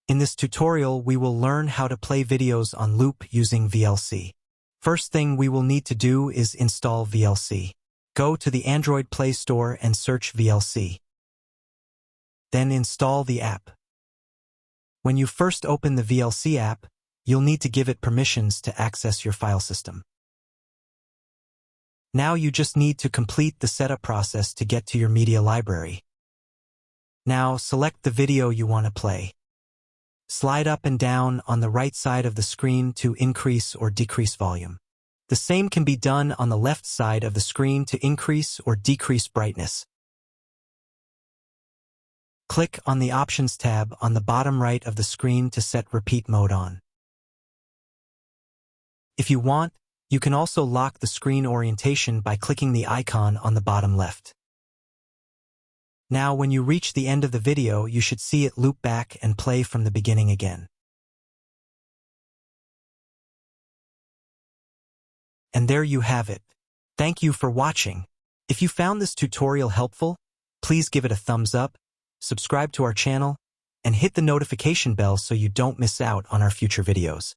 In this tutorial, we will learn how to play videos on loop using VLC. First thing we will need to do is install VLC. Go to the Android Play Store and search VLC. Then install the app. When you first open the VLC app, you'll need to give it permissions to access your file system. Now you just need to complete the setup process to get to your media library. Now select the video you want to play. Slide up and down on the right side of the screen to increase or decrease volume. The same can be done on the left side of the screen to increase or decrease brightness. Click on the Options tab on the bottom right of the screen to set repeat mode on. If you want, you can also lock the screen orientation by clicking the icon on the bottom left. Now, when you reach the end of the video, you should see it loop back and play from the beginning again. And there you have it. Thank you for watching. If you found this tutorial helpful, please give it a thumbs up, subscribe to our channel, and hit the notification bell so you don't miss out on our future videos.